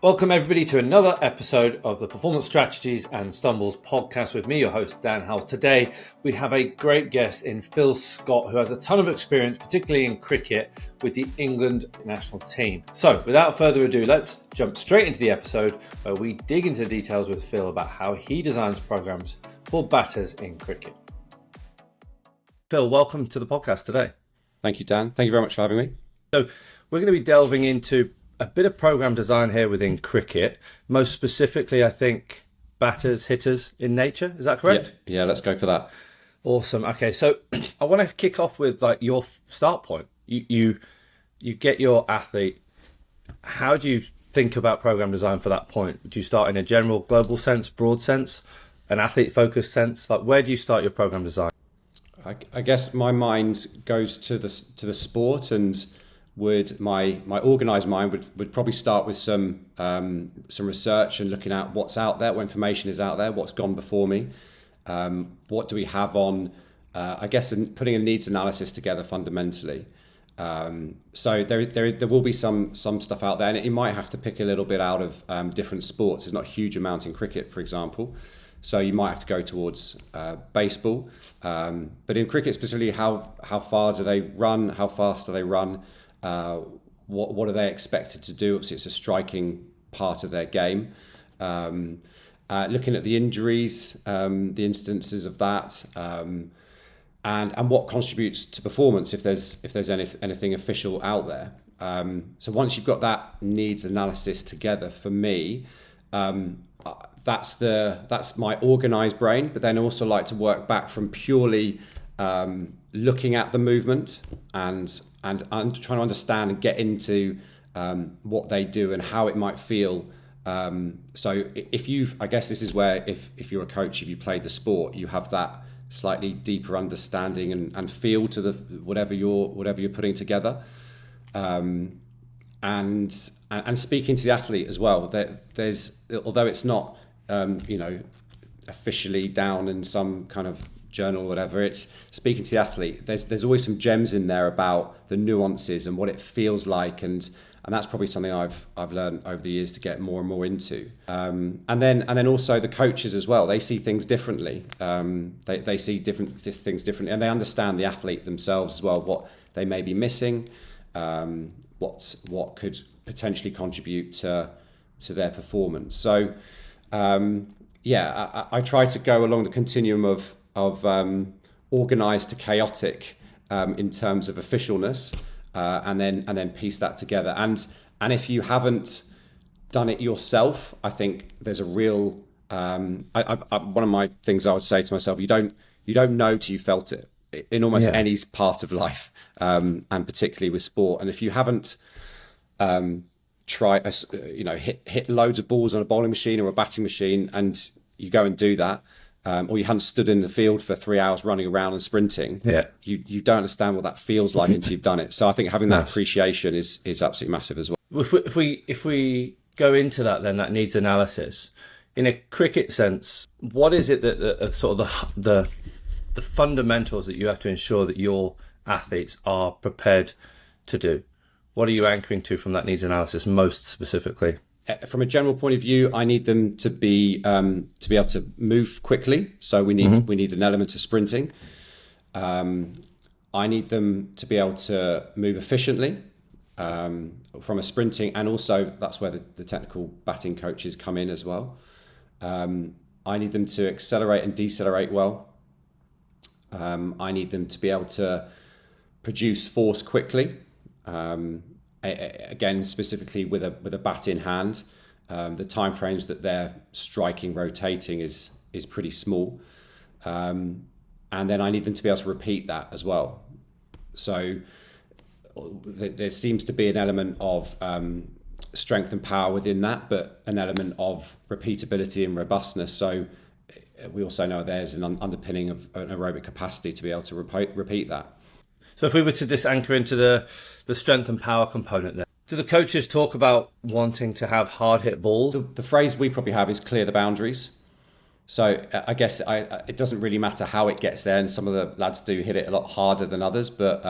Welcome everybody to another episode of the Performance Strategies and Stumbles podcast with me, your host, Dan Howells. Today, we have a great guest in Phil Scott, who has a ton of experience, particularly in cricket, with the England national team. So without further ado, let's jump straight into the episode where we dig into the details with Phil about how he designs programs for batters in cricket. Phil, welcome to the podcast today. Thank you, Dan. Thank you very much for having me. So we're going to be delving into a bit of program design here within cricket, most specifically, I think, batters, hitters in nature. Is that correct? Yeah, let's go for that. Awesome. Okay, so I want to kick off with like your start point. You get your athlete. How do you think about program design for that point? Do you start in a general, global sense, broad sense, an athlete-focused sense? Like, where do you start your program design? I guess my mind goes to the sport, and my organised mind would probably start with some research and looking at what's out there, what information is out there, what's gone before me, what do we have on, I guess, putting a needs analysis together fundamentally. So there will be some stuff out there, and you might have to pick a little bit out of different sports. There's not a huge amount in cricket, for example. So you might have to go towards baseball. But in cricket specifically, how far do they run? How fast do they run? What are they expected to do? Obviously, it's a striking part of their game. Looking at the injuries, the instances of that, and what contributes to performance if there's anything official out there. So once you've got that needs analysis together, for me, that's my organised brain. But then also like to work back from purely looking at the movement and trying to understand and get into what they do and how it might feel. So I guess this is where if you're a coach, if you played the sport, you have that slightly deeper understanding and feel to the whatever you're putting together. And speaking to the athlete as well. There's, although it's not officially down in some kind of journal or whatever, it's speaking to the athlete. There's always some gems in there about the nuances and what it feels like, and that's probably something I've learned over the years to get more and more into. And then also the coaches as well. They see things differently. They see different things differently, and they understand the athlete themselves as well, what they may be missing, what could potentially contribute to their performance. So I try to go along the continuum of organised to chaotic in terms of officialness, and then piece that together. And if you haven't done it yourself, I think there's a real one of my things I would say to myself: you don't know till you felt it in almost any part of life, and particularly with sport. And if you haven't hit loads of balls on a bowling machine or a batting machine, and you go and do that, or you haven't stood in the field for 3 hours running around and sprinting, you don't understand what that feels like until you've done it. So I think having that appreciation is absolutely massive as well. If we go into that, then that needs analysis in a cricket sense. What is it that sort of the fundamentals that you have to ensure that your athletes are prepared to do? What are you anchoring to from that needs analysis most specifically? From a general point of view, I need them to be able to move quickly. So we need an element of sprinting. I need them to be able to move efficiently from a sprinting, and also that's where the technical batting coaches come in as well. I need them to accelerate and decelerate well. I need them to be able to produce force quickly. Again, specifically with a bat in hand, the time frames that they're striking, rotating is pretty small, and then I need them to be able to repeat that as well. So there seems to be an element of strength and power within that, but an element of repeatability and robustness. So we also know there's an underpinning of an aerobic capacity to be able to repeat that. So if we were to just anchor into the strength and power component there, do the coaches talk about wanting to have hard hit balls? The phrase we probably have is clear the boundaries. So I guess it doesn't really matter how it gets there, and some of the lads do hit it a lot harder than others, but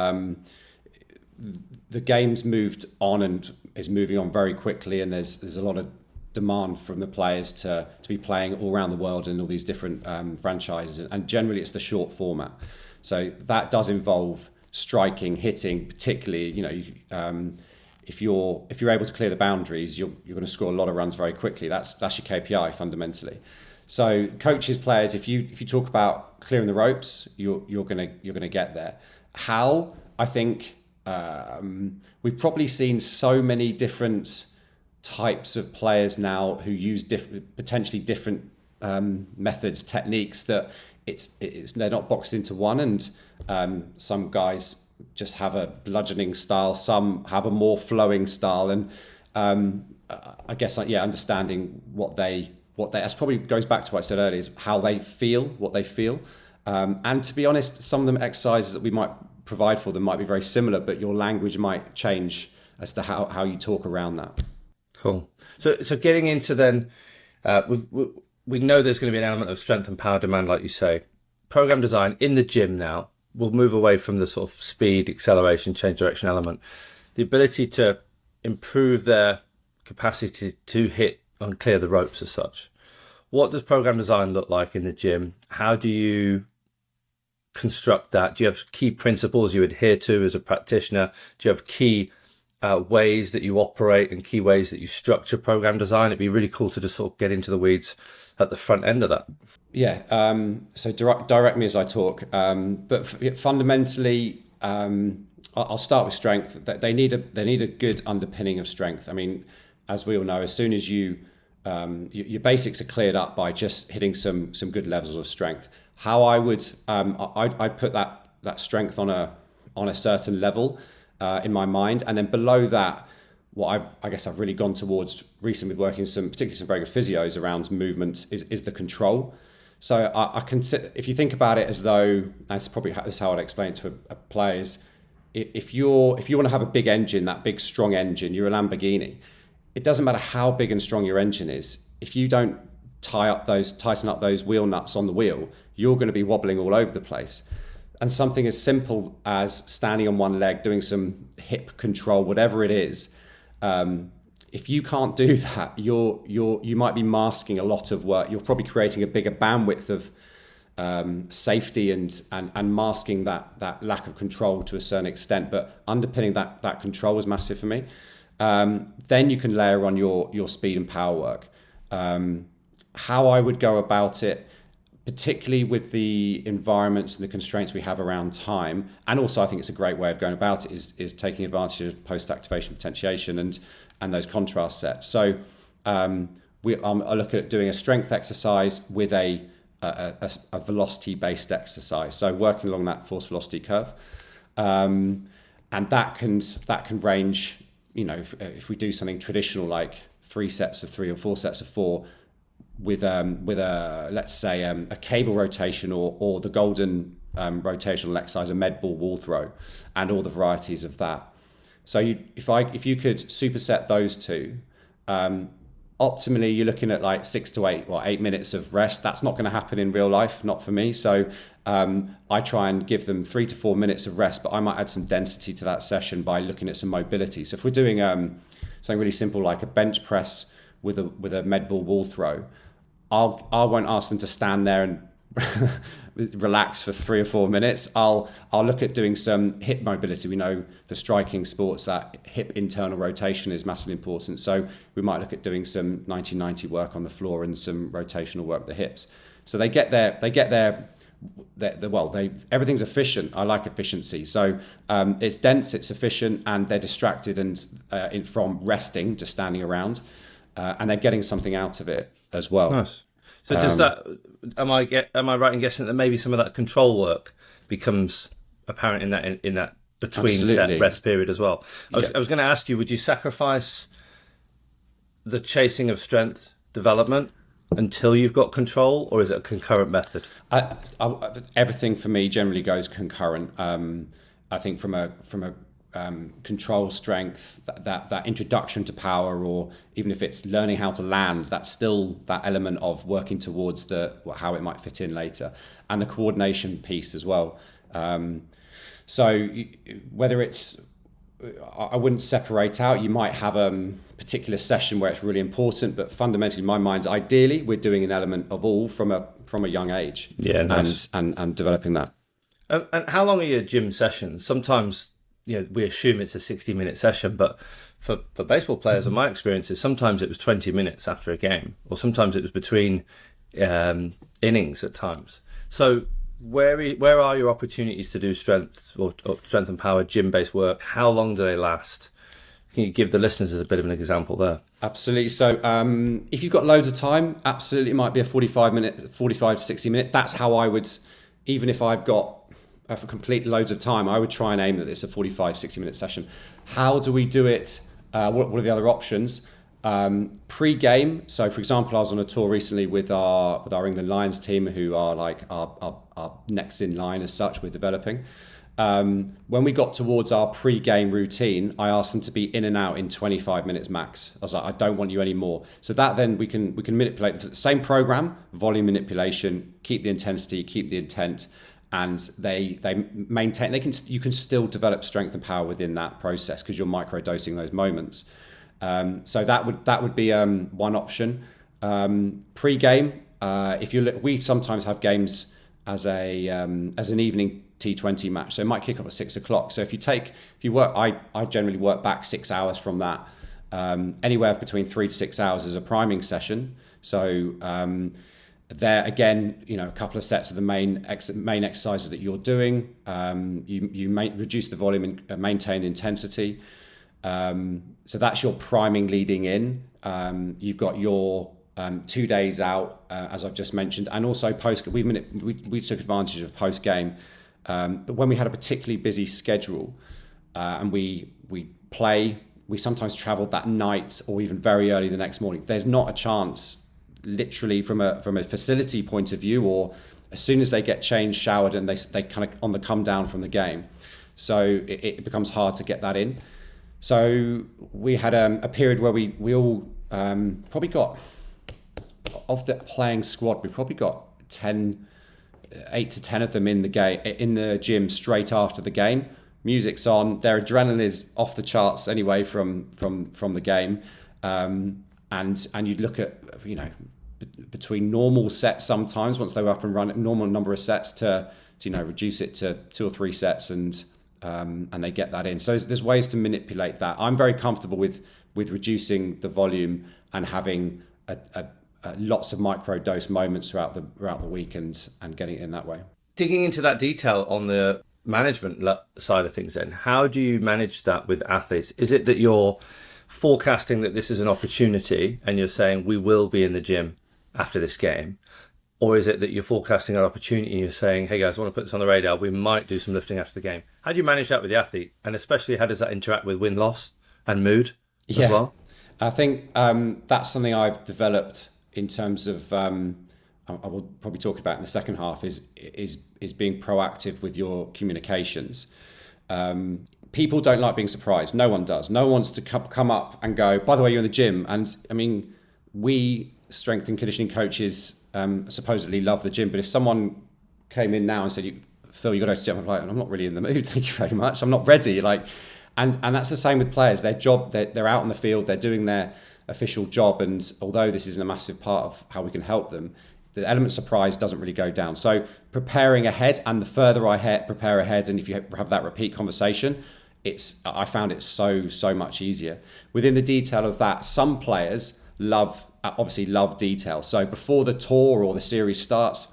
the game's moved on and is moving on very quickly, and there's a lot of demand from the players to be playing all around the world in all these different franchises, and generally it's the short format. So that does involve striking, hitting, particularly, if you're able to clear the boundaries, you're going to score a lot of runs very quickly. That's your KPI fundamentally. So coaches, players, if you talk about clearing the ropes, you're gonna get there. How? I think we've probably seen so many different types of players now who use potentially different methods, techniques, that they're not boxed into one. And some guys just have a bludgeoning style, some have a more flowing style, and I guess understanding what that's probably goes back to what I said earlier, is how they feel, what they feel. And to be honest, some of them exercises that we might provide for them might be very similar, but your language might change as to how you talk around that. Cool. So getting into then, we know there's going to be an element of strength and power demand, like you say. Program design in the gym now will move away from the sort of speed, acceleration, change direction element. The ability to improve their capacity to hit and clear the ropes as such. What does program design look like in the gym? How do you construct that? Do you have key principles you adhere to as a practitioner? Do you have key ways that you operate and key ways that you structure program design? It'd be really cool to just sort of get into the weeds at the front end of that. Yeah. So direct me as I talk. But fundamentally, I'll start with strength. They need a good underpinning of strength. I mean, as we all know, as soon as your basics are cleared up by just hitting some good levels of strength. How I would I'd put that strength on a certain level in my mind, and then below that, what I've really gone towards recently with working particularly some very good physios around movement is the control. So I consider, if you think about it as though, that's how I'd explain it to a player, is if you want to have a big engine, that big strong engine, you're a Lamborghini. It doesn't matter how big and strong your engine is. If you don't tighten up those wheel nuts on the wheel, you're going to be wobbling all over the place. And something as simple as standing on one leg, doing some hip control, whatever it is, if you can't do that, you might be masking a lot of work. You're probably creating a bigger bandwidth of safety and masking that lack of control to a certain extent. But underpinning that control is massive for me. Then you can layer on your speed and power work. How I would go about it, particularly with the environments and the constraints we have around time, and also I think it's a great way of going about it, is taking advantage of post-activation potentiation and those contrast sets. So I look at doing a strength exercise with a velocity-based exercise, so working along that force-velocity curve, and that can range. If we do something traditional like 3 sets of 3 or 4 sets of 4 with a let's say a cable rotation or the golden rotational exercise, a med ball wall throw, and all the varieties of that. So if you could superset those two, optimally you're looking at like 6 to 8 minutes of rest. That's not going to happen in real life, not for me. So I try and give them 3 to 4 minutes of rest, but I might add some density to that session by looking at some mobility. So if we're doing something really simple like a bench press with a med ball wall throw, I won't ask them to stand there and relax for 3 or 4 minutes. I'll look at doing some hip mobility. We know for striking sports that hip internal rotation is massively important. So we might look at doing some 1990 work on the floor and some rotational work with the hips. So they get there. Everything's efficient. I like efficiency. So it's dense, it's efficient, and they're distracted and from resting, just standing around, and they're getting something out of it as well. Nice. So does that? Am I right in guessing that maybe some of that control work becomes apparent in that between Absolutely. set rest period as well? I was going to ask you, would you sacrifice the chasing of strength development until you've got control, or is it a concurrent method? Everything for me generally goes concurrent. I think from a control strength, that introduction to power, or even if it's learning how to land, that's still that element of working towards how it might fit in later, and the coordination piece as well. So whether it's I wouldn't separate out. You might have a particular session where it's really important, but fundamentally, in my mind, ideally, we're doing an element of all from a young age. Yeah, nice. And developing that. And how long are your gym sessions? Sometimes, we assume it's a 60-minute session, but for baseball players, in my experiences, sometimes it was 20 minutes after a game, or sometimes it was between innings at times. So where are your opportunities to do strength or strength and power gym-based work? How long do they last? Can you give the listeners a bit of an example there? Absolutely. So if you've got loads of time, absolutely, it might be a 45 to 60 minute. That's how I would, even if I've got for complete loads of time, I would try and aim that it's a 45, 60-minute session. How do we do it? What are the other options? Pre-game. So, for example, I was on a tour recently with our England Lions team, who are like our next in line as such. We're developing. When we got towards our pre-game routine, I asked them to be in and out in 25 minutes max. I was like, I don't want you anymore. So that then we can manipulate the same program, volume manipulation, keep the intensity, keep the intent. And they maintain. You can still develop strength and power within that process because you're microdosing those moments. So that would be one option. Pre-game, if you look, we sometimes have games as an evening T20 match. So it might kick off at 6 o'clock. So if you work, I generally work back 6 hours from that. Anywhere between 3 to 6 hours is a priming session. So there again, a couple of sets of the main exercises that you're doing. You may reduce the volume and maintain the intensity. So that's your priming leading in. You've got your 2 days out, as I've just mentioned, and also post. We took advantage of post game, but when we had a particularly busy schedule, and we sometimes travelled that night or even very early the next morning. There's not a chance. Literally from a facility point of view, or as soon as they get changed, showered, and they kind of on the come down from the game, so it becomes hard to get that in. So we had a period where we all probably got, of the playing squad, we probably got 8 to 10 of them in the gym straight after the game. Music's on, their adrenaline is off the charts anyway from the game, and you'd look at between normal sets sometimes once they were up and running, normal number of sets to reduce it to 2 or 3 sets and they get that in. So there's ways to manipulate that. I'm very comfortable with reducing the volume and having lots of micro dose moments throughout the week and getting it in that way. Digging into that detail on the management side of things, then how do you manage that with athletes? Is it that you're forecasting that this is an opportunity and you're saying we will be in the gym after this game, or is it that you're forecasting an opportunity and you're saying, hey guys, I want to put this on the radar, we might do some lifting after the game? How do you manage that with the athlete, and especially how does that interact with win-loss and mood as well? I think that's something I've developed in terms of I will probably talk about in the second half is being proactive with your communications. People don't like being surprised. No one does. No one wants to come up and go, by the way, you're in the gym. And I mean, we strength and conditioning coaches supposedly love the gym. But if someone came in now and said, Phil, you got to go to the gym, I'm like, I'm not really in the mood. Thank you very much. I'm not ready. And that's the same with players. Their job, they're out in the field, they're doing their official job. And although this isn't a massive part of how we can help them, the element of surprise doesn't really go down. So preparing ahead, and the further I prepare ahead, and if you have that repeat conversation, I found it so much easier. Within the detail of that, some players obviously love detail. So before the tour or the series starts,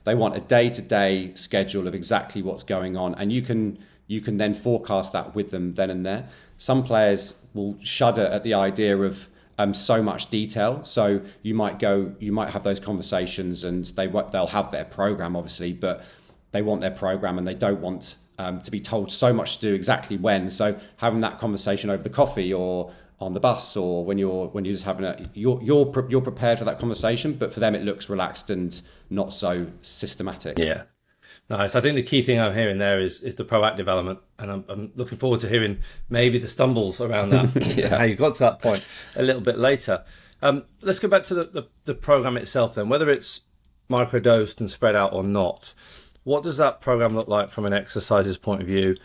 they want a day-to-day schedule of exactly what's going on, and you can then forecast that with them then and there. Some players will shudder at the idea of so much detail. So you might have those conversations, and they'll have their program obviously, but they want their program and they don't want to be told so much to do exactly when. So having that conversation over the coffee or on the bus, or when you're just having you're prepared for that conversation, but for them it looks relaxed and not so systematic. Yeah. Nice. I think the key thing I'm hearing there is the proactive element, and I'm looking forward to hearing maybe the stumbles around that, yeah. How you got to that point a little bit later. Let's go back to the program itself then, whether it's microdosed and spread out or not. What does that program look like from an exercises point of view?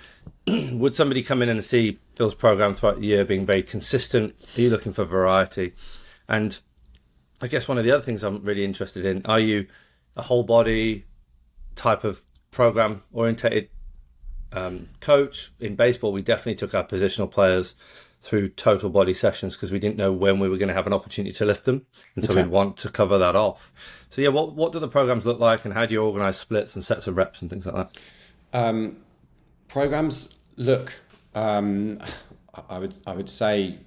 would somebody come in and see Phil's program throughout the year being very consistent? Are you looking for variety? And I guess one of the other things I'm really interested in, are you a whole body type of program orientated coach? In baseball, we definitely took our positional players through total body sessions because we didn't know when we were going to have an opportunity to lift them. And so we'd want to cover that off. So yeah, what do the programs look like, and how do you organize splits and sets of reps and things like that? Programs look, I would say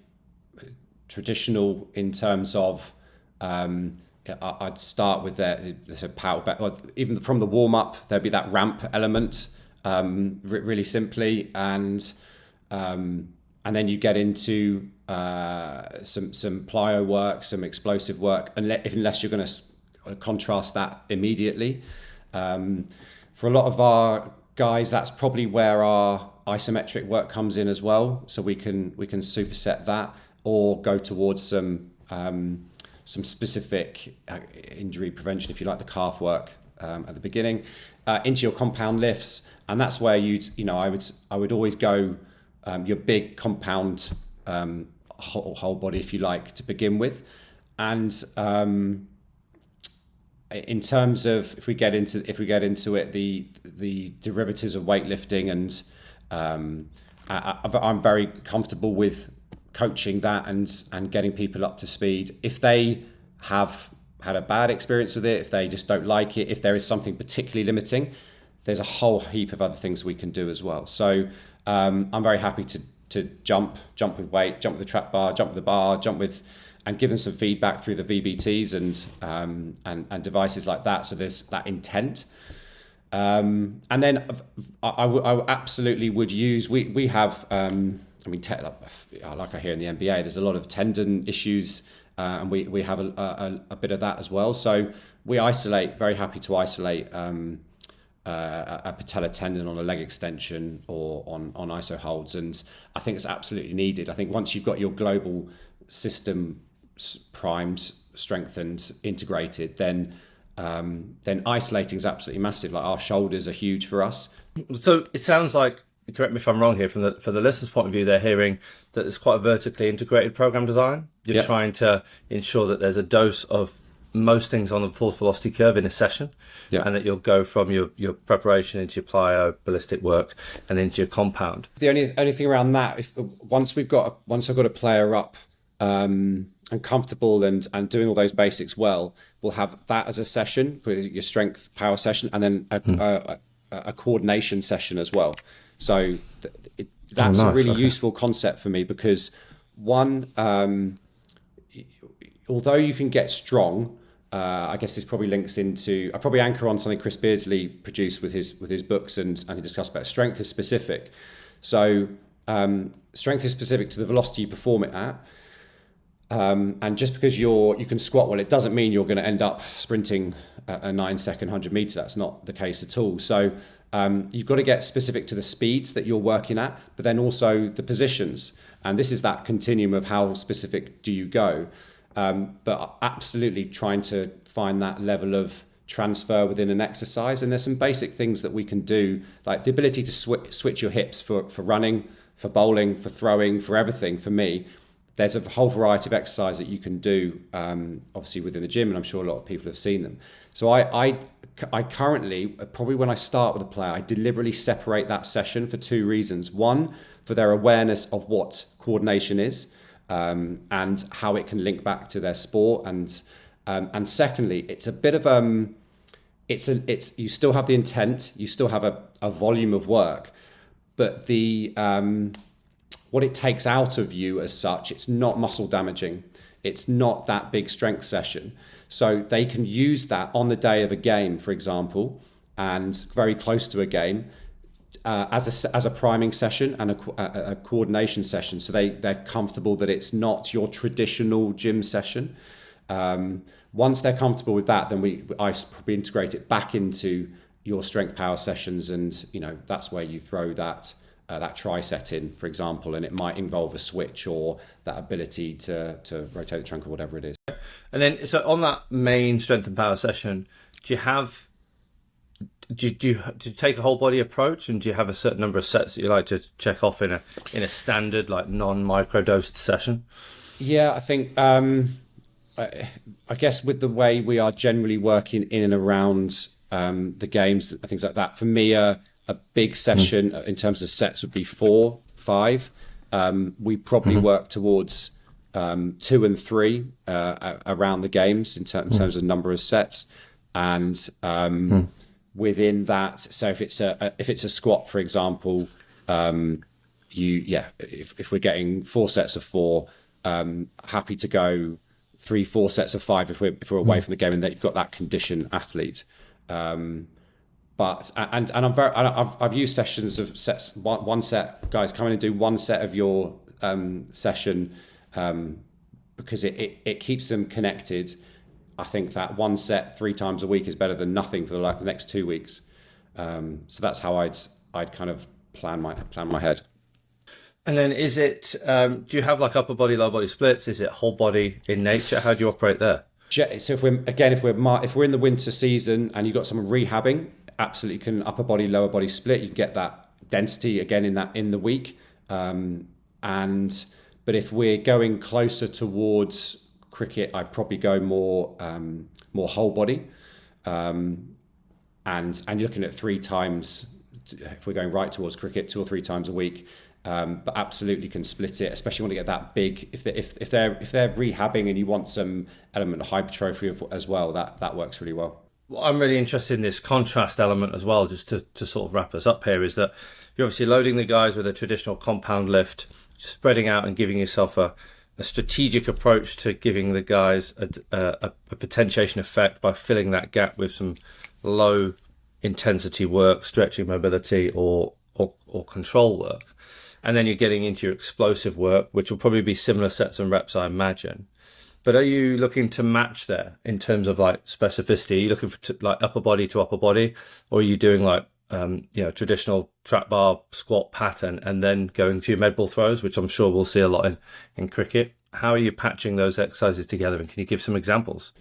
traditional in terms of, I'd start with the power back, or even from the warm up, there'd be that ramp element, really simply, and then you get into some plyo work, some explosive work, unless you're going to contrast that immediately. For a lot of our guys, that's probably where our isometric work comes in as well. So we can superset that, or go towards some specific injury prevention, if you like, the calf work at the beginning, into your compound lifts, and that's where I would always go your big compound whole body, if you like, to begin with, and in terms of if we get into it, the derivatives of weightlifting, and I'm very comfortable with coaching that and getting people up to speed. If they have had a bad experience with it, if they just don't like it, if there is something particularly limiting, there's a whole heap of other things we can do as well. So I'm very happy to jump with weight, jump with the trap bar, jump with the bar, and give them some feedback through the VBTs and devices like that. So there's that intent. And then I absolutely would use, we have, like I hear in the NBA, there's a lot of tendon issues, and we have a bit of that as well. So we very happy to isolate a patella tendon on a leg extension or on iso holds. And I think it's absolutely needed. I think once you've got your global system primed, strengthened, integrated, then isolating is absolutely massive. Like our shoulders are huge for us. So it sounds like, correct me if I'm wrong here, for the listener's point of view, they're hearing that it's quite a vertically integrated program design. You're trying to ensure that there's a dose of most things on the force velocity curve in a session, and that you'll go from your preparation into your plyo, ballistic work, and into your compound. The only thing around that, once I've got a player up and comfortable and doing all those basics well, we'll have that as a session, your strength power session, and then a coordination session as well. So that's a really useful concept for me, because one, although you can get strong, I guess this probably links into, I probably anchor on something Chris Beardsley produced with his books, and he discussed about strength is specific. So strength is specific to the velocity you perform it at. And just because you can squat well, it doesn't mean you're going to end up sprinting a 9-second 100 meter. That's not the case at all. So you've got to get specific to the speeds that you're working at, but then also the positions. And this is that continuum of how specific do you go. But absolutely trying to find that level of transfer within an exercise. And there's some basic things that we can do, like the ability to switch your hips for running, for bowling, for throwing, for everything. For me, there's a whole variety of exercise that you can do, obviously within the gym, and I'm sure a lot of people have seen them. So I currently, probably when I start with a player, I deliberately separate that session for two reasons. One, for their awareness of what coordination is, and how it can link back to their sport, and secondly, it's a bit of you still have the intent, you still have a volume of work, but the what it takes out of you as such, it's not muscle damaging. It's not that big strength session. So they can use that on the day of a game, for example, and very close to a game, as a priming session and a coordination session. So they're comfortable that it's not your traditional gym session. Once they're comfortable with that, then I probably integrate it back into your strength power sessions, and that's where you throw that tri set in, for example, and it might involve a switch or that ability to rotate the trunk or whatever it is. And then, so on that main strength and power session, do you have do you take a whole body approach, and do you have a certain number of sets that you like to check off in a standard like non-microdosed session? Yeah, I think I guess with the way we are generally working in and around the games and things like that, for me, a big session in terms of sets would be 4, 5. We probably work towards 2 and 3 around the games in terms of number of sets, and within that, so if it's a squat, for example, if we're getting 4 sets of 4, happy to go 3, 4 sets of 5 if we're away from the game and that you've got that conditioned athlete. But I've used sessions of sets, one set, guys come in and do one set of your session, because it keeps them connected. I think that one set 3 times a week is better than nothing for the next 2 weeks. So that's how I'd kind of plan my head. And then is it, do you have like upper body, lower body splits? Is it whole body in nature? How do you operate there? So if we're in the winter season and you've got someone rehabbing, absolutely can upper body, lower body split. You can get that density again in the week. But if we're going closer towards cricket, I'd probably go more whole body. And you're looking at 3 times, if we're going right towards cricket, 2 or 3 times a week. But absolutely can split it, especially when you get that big. If they're rehabbing and you want some element of hypertrophy as well, that works really well. Well, I'm really interested in this contrast element as well, just to sort of wrap us up here, is that you're obviously loading the guys with a traditional compound lift, spreading out and giving yourself a strategic approach to giving the guys a potentiation effect by filling that gap with some low intensity work, stretching, mobility, or control work. And then you're getting into your explosive work, which will probably be similar sets and reps, I imagine. But are you looking to match there in terms of like specificity? Are you looking for like upper body to upper body, or are you doing like traditional trap bar squat pattern and then going to your med ball throws, which I'm sure we'll see a lot in cricket? How are you patching those exercises together, and can you give some examples?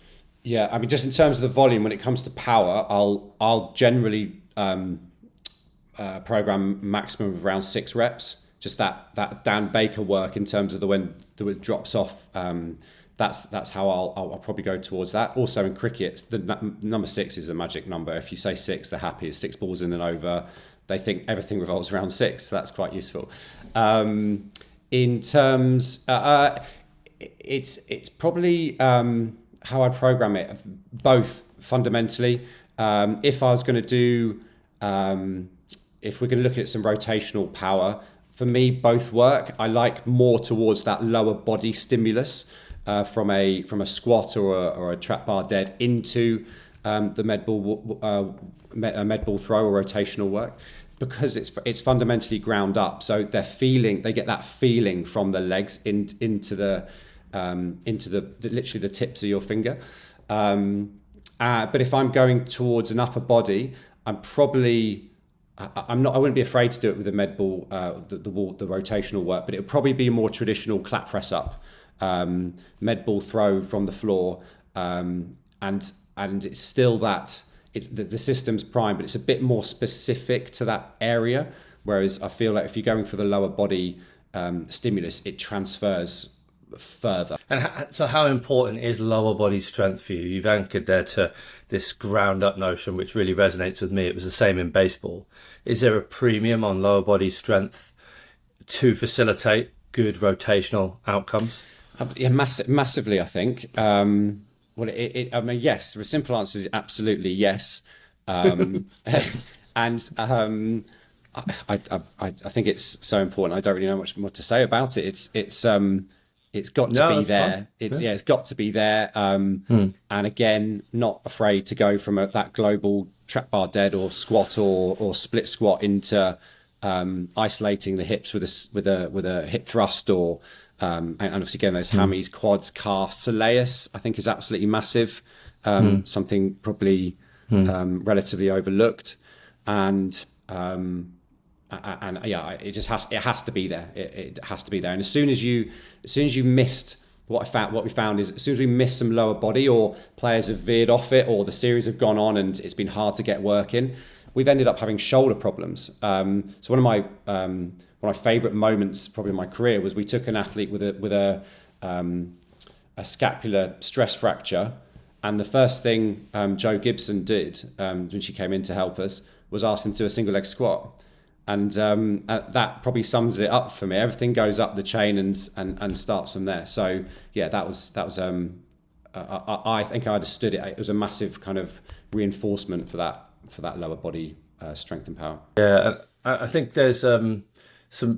Yeah, I mean, just in terms of the volume, when it comes to power, I'll generally program maximum of around 6 reps. Just that Dan Baker work in terms of when it drops off. That's how I'll probably go towards that. Also in cricket, the number 6 is the magic number. If you say 6, they're happy. It's 6 balls in and over. They think everything revolves around 6. So that's quite useful. In terms, it's probably how I program it. Both fundamentally. If I was going to do, if we're going to look at some rotational power, for me, both work. I like more towards that lower body stimulus from a squat or a trap bar dead into the med ball throw or rotational work, because it's fundamentally ground up. So they get that feeling from the legs into the literally the tips of your finger. But if I'm going towards an upper body, I wouldn't be afraid to do it with the med ball, the rotational work, but it would probably be a more traditional clap press up, med ball throw from the floor, and it's still that the system's prime, but it's a bit more specific to that area. Whereas I feel like if you're going for the lower body stimulus, it transfers further. And so how important is lower body strength for you? You've anchored there to this ground up notion, which really resonates with me. It was the same in baseball. Is there a premium on lower body strength to facilitate good rotational outcomes? Yeah, massively, I think. I mean, yes. The simple answer is absolutely yes. And I think it's so important. I don't really know much more to say about it. It's got to be there. It's got to be there. And again, not afraid to go from that global trap bar dead or squat or split squat into isolating the hips with a hip thrust or and obviously again those hammies, quads, calves. Soleus I think is absolutely massive. Something probably relatively overlooked, and yeah, it has to be there. It has to be there. And as soon as you missed what we found is as soon as we miss some lower body or players have veered off it or the series have gone on and it's been hard to get work in, we've ended up having shoulder problems. So one of my favourite moments probably in my career was we took an athlete with a scapular stress fracture, and the first thing Jo Gibson did when she came in to help us was ask them to do a single leg squat. And that probably sums it up for me. Everything goes up the chain and starts from there. So yeah, that was I think I understood it. It was a massive kind of reinforcement for that lower body strength and power. Yeah, I think there's some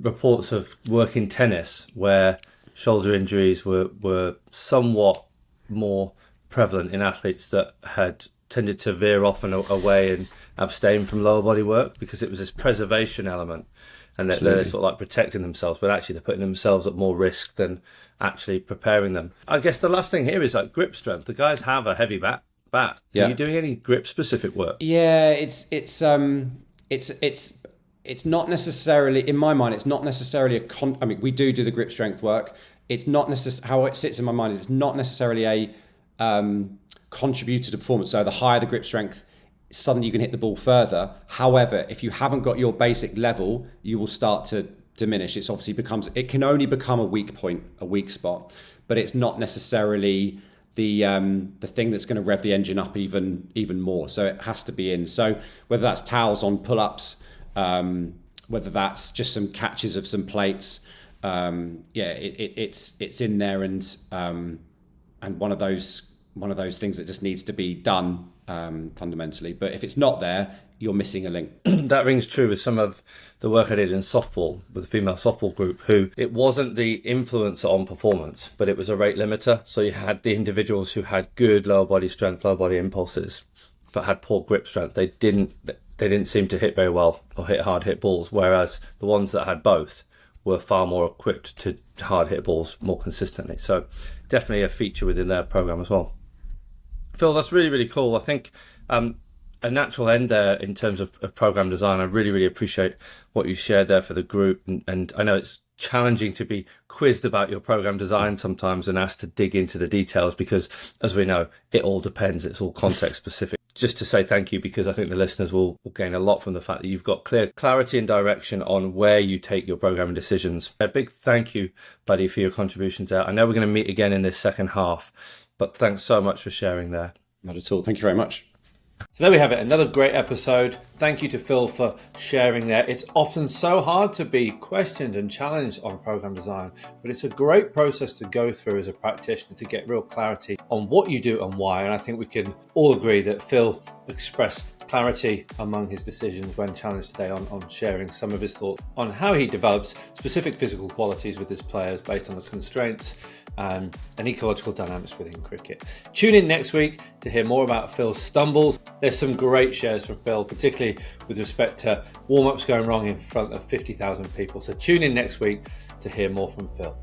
reports of work in tennis where shoulder injuries were somewhat more prevalent in athletes that had tended to veer off and away and abstain from lower body work, because it was this preservation element, and that they're sort of like protecting themselves, but actually they're putting themselves at more risk than actually preparing them. I guess the last thing here is like grip strength. The guys have a heavy bat. Yeah. Are you doing any grip specific work? Yeah, it's not necessarily, in my mind, it's not necessarily I mean, we do the grip strength work. It's not how it sits in my mind is it's not necessarily a contributor to performance. So the higher the grip strength, suddenly you can hit the ball further. However, if you haven't got your basic level, you will start to diminish. It can only become a weak point, a weak spot, but it's not necessarily the thing that's going to rev the engine up even more. So it has to be in. So whether that's towels on pull-ups, whether that's just some catches of some plates, it's in there, and one of those things that just needs to be done fundamentally. But if it's not there, you're missing a link. That rings true with some of the work I did in softball with the female softball group, who it wasn't the influencer on performance, but it was a rate limiter. So you had the individuals who had good lower body strength, lower body impulses, but had poor grip strength. They didn't seem to hit very well or hit hard hit balls, whereas the ones that had both were far more equipped to hard hit balls more consistently. So definitely a feature within their program as well. Phil, that's really, really cool. I think a natural end there in terms of program design. I really, really appreciate what you shared there for the group. And I know it's challenging to be quizzed about your program design sometimes and asked to dig into the details, because as we know, it all depends. It's all context specific. Just to say thank you, because I think the listeners will gain a lot from the fact that you've got clear clarity and direction on where you take your programming decisions. A big thank you, buddy, for your contributions there. I know we're going to meet again in this second half, but thanks so much for sharing there. Not at all. Thank you very much. So there we have it, another great episode. Thank you to Phil for sharing there. It's often so hard to be questioned and challenged on program design, but it's a great process to go through as a practitioner to get real clarity on what you do and why. And I think we can all agree that Phil expressed clarity among his decisions when challenged today on sharing some of his thoughts on how he develops specific physical qualities with his players based on the constraints and ecological dynamics within cricket. Tune in next week to hear more about Phil's stumbles. There's some great shares from Phil, particularly with respect to warm-ups going wrong in front of 50,000 people. So tune in next week to hear more from Phil.